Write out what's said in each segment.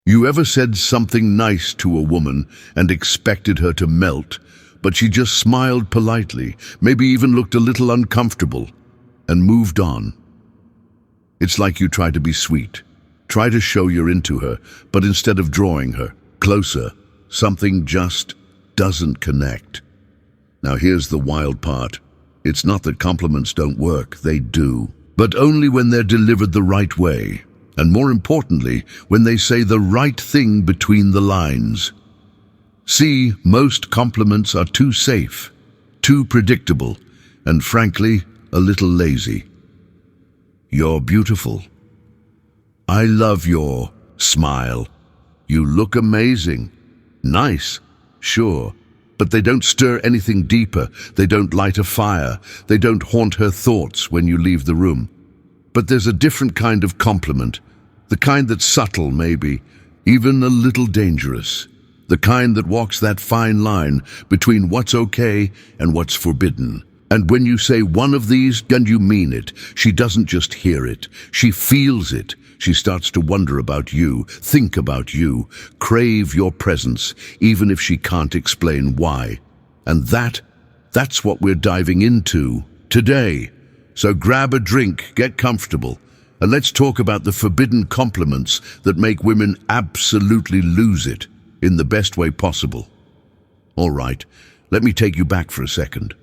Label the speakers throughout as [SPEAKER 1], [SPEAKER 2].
[SPEAKER 1] You ever said something nice to a woman and expected her to melt, but she just smiled politely, maybe even looked a little uncomfortable, and moved on? It's like you try to be sweet, try to show you're into her, but instead of drawing her closer, something just doesn't connect. Now here's the wild part. It's not that compliments don't work, they do, but only when they're delivered the right way. And more importantly, when they say the right thing between the lines. See, most compliments are too safe, too predictable, and frankly, a little lazy. You're beautiful. I love your smile. You look amazing. Nice, sure, but they don't stir anything deeper. They don't light a fire. They don't haunt her thoughts when you leave the room. But there's a different kind of compliment, the kind that's subtle maybe, even a little dangerous, the kind that walks that fine line between what's okay and what's forbidden. And when you say one of these, and you mean it, she doesn't just hear it, she feels it. She starts to wonder about you, think about you, crave your presence, even if she can't explain why. And that's what we're diving into today. So grab a drink, get comfortable, and let's talk about the forbidden compliments that make women absolutely lose it in the best way possible. All right, let me take you back for a second.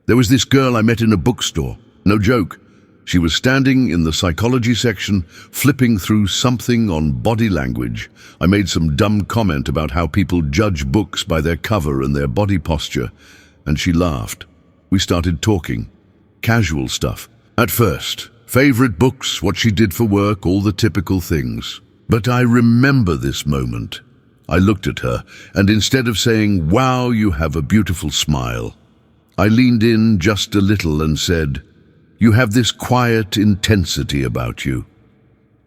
[SPEAKER 1] There was this girl I met in a bookstore. No joke. She was standing in the psychology section, flipping through something on body language. I made some dumb comment about how people judge books by their cover and their body posture, and she laughed. We started talking. Casual stuff. At first, favorite books, what she did for work, all the typical things. But I remember this moment. I looked at her, and instead of saying, "Wow, you have a beautiful smile," I leaned in just a little and said, "You have this quiet intensity about you,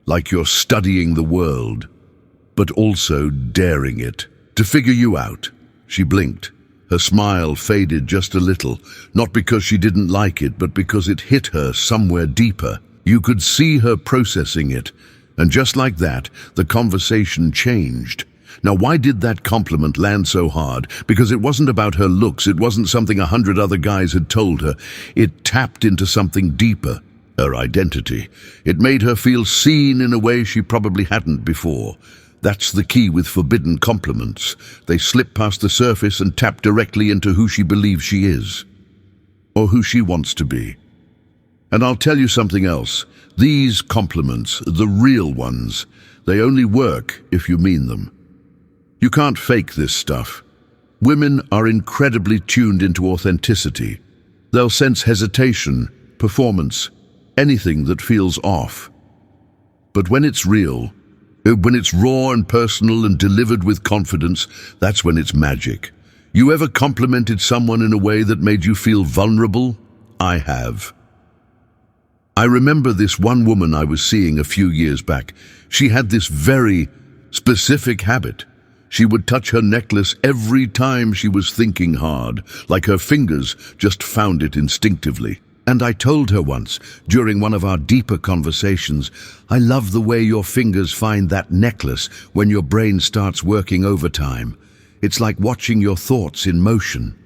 [SPEAKER 1] like you're studying the world, but also daring it. To figure you out." She blinked. Her smile faded just a little, not because she didn't like it, but because it hit her somewhere deeper. You could see her processing it, and just like that, the conversation changed. Now, why did that compliment land so hard? Because it wasn't about her looks, it wasn't something 100 other guys had told her. It tapped into something deeper, her identity. It made her feel seen in a way she probably hadn't before. That's the key with forbidden compliments. They slip past the surface and tap directly into who she believes she is, or who she wants to be. And I'll tell you something else. These compliments, the real ones, they only work if you mean them. You can't fake this stuff. Women are incredibly tuned into authenticity. They'll sense hesitation, performance, anything that feels off. But when it's real, when it's raw and personal and delivered with confidence, that's when it's magic. You ever complimented someone in a way that made you feel vulnerable? I have. I remember this one woman I was seeing a few years back. She had this very specific habit. She would touch her necklace every time she was thinking hard, like her fingers just found it instinctively. And I told her once, during one of our deeper conversations, "I love the way your fingers find that necklace when your brain starts working overtime. It's like watching your thoughts in motion."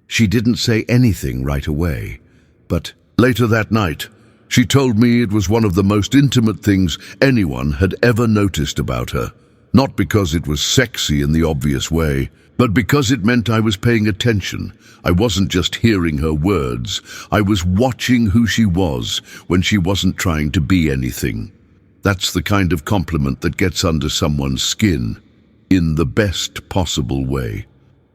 [SPEAKER 1] She didn't say anything right away, but later that night, she told me it was one of the most intimate things anyone had ever noticed about her. Not because it was sexy in the obvious way, but because it meant I was paying attention. I wasn't just hearing her words. I was watching who she was when she wasn't trying to be anything. That's the kind of compliment that gets under someone's skin in the best possible way.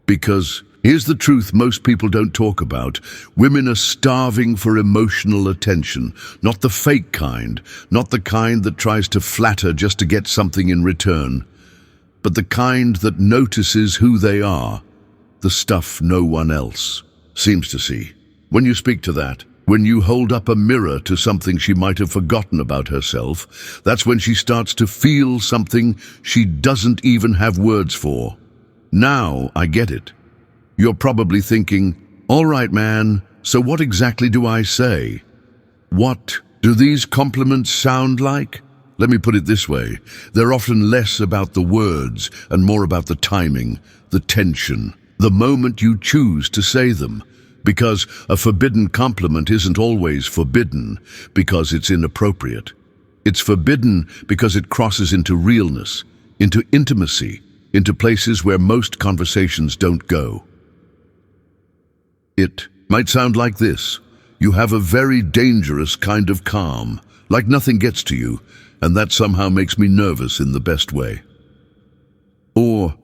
[SPEAKER 1] Because here's the truth most people don't talk about. Women are starving for emotional attention, not the fake kind, not the kind that tries to flatter just to get something in return, but the kind that notices who they are, the stuff no one else seems to see. When you speak to that, when you hold up a mirror to something she might have forgotten about herself, that's when she starts to feel something she doesn't even have words for. Now I get it. You're probably thinking, "All right, man, so what exactly do I say? What do these compliments sound like?" let me put it this way. They're often less about the words and more about the timing, the tension, the moment you choose to say them. Because a forbidden compliment isn't always forbidden because it's inappropriate. It's forbidden because it crosses into realness, into intimacy, into places where most conversations don't go. It might sound like this. You have a very dangerous kind of calm, like nothing gets to you, and that somehow makes me nervous in the best way. Or,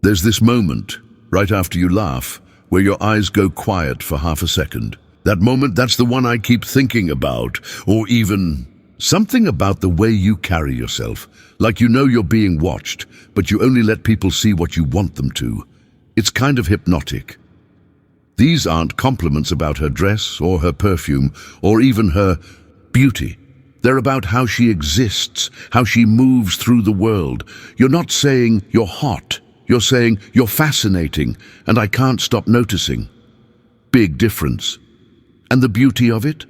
[SPEAKER 1] there's this moment, right after you laugh, where your eyes go quiet for half a second. That moment, that's the one I keep thinking about, or even something about the way you carry yourself, like you know you're being watched, but you only let people see what you want them to. It's kind of hypnotic. These aren't compliments about her dress or her perfume or even her beauty. They're about how she exists, how she moves through the world. You're not saying you're hot. You're saying you're fascinating and I can't stop noticing. Big difference. And the beauty of it?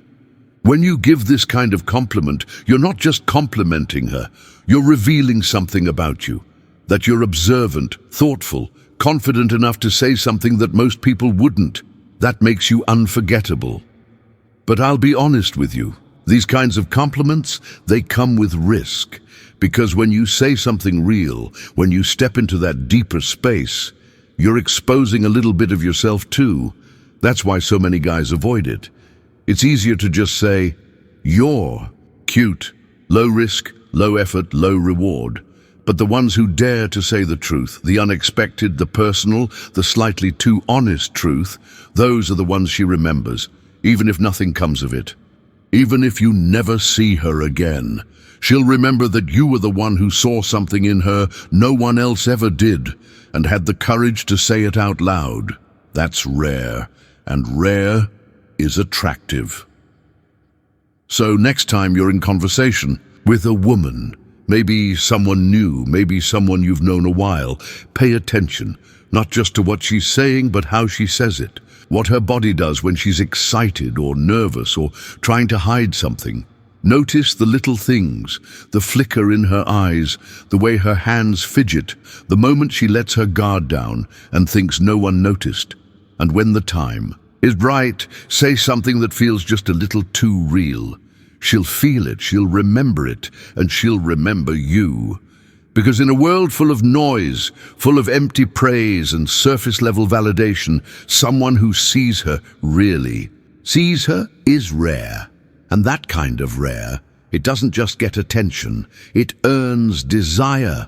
[SPEAKER 1] When you give this kind of compliment, you're not just complimenting her. You're revealing something about you. That you're observant, thoughtful, confident enough to say something that most people wouldn't. That makes you unforgettable. But I'll be honest with you. These kinds of compliments, they come with risk. Because when you say something real, when you step into that deeper space, you're exposing a little bit of yourself too. That's why so many guys avoid it. It's easier to just say, you're cute, low risk, low effort, low reward. But the ones who dare to say the truth, the unexpected, the personal, the slightly too honest truth, those are the ones she remembers, even if nothing comes of it. Even if you never see her again, she'll remember that you were the one who saw something in her no one else ever did, and had the courage to say it out loud. That's rare, and rare is attractive. So next time you're in conversation with a woman, maybe someone new, maybe someone you've known a while, pay attention, not just to what she's saying, but how she says it, what her body does when she's excited or nervous or trying to hide something. Notice the little things, the flicker in her eyes, the way her hands fidget, the moment she lets her guard down and thinks no one noticed. And when the time is right, say something that feels just a little too real. She'll feel it, she'll remember it, and she'll remember you. Because in a world full of noise, full of empty praise and surface-level validation, someone who sees her really sees her is rare. And that kind of rare, it doesn't just get attention, it earns desire.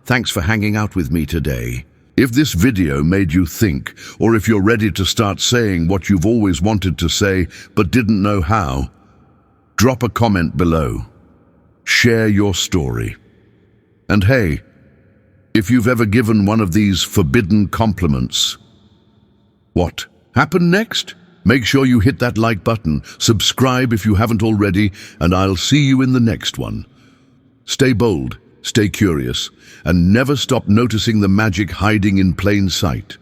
[SPEAKER 1] Thanks for hanging out with me today. If this video made you think, or if you're ready to start saying what you've always wanted to say but didn't know how, drop a comment below. Share your story. And hey, if you've ever given one of these forbidden compliments, what happened next? Make sure you hit that like button, subscribe if you haven't already, and I'll see you in the next one. Stay bold, stay curious, and never stop noticing the magic hiding in plain sight.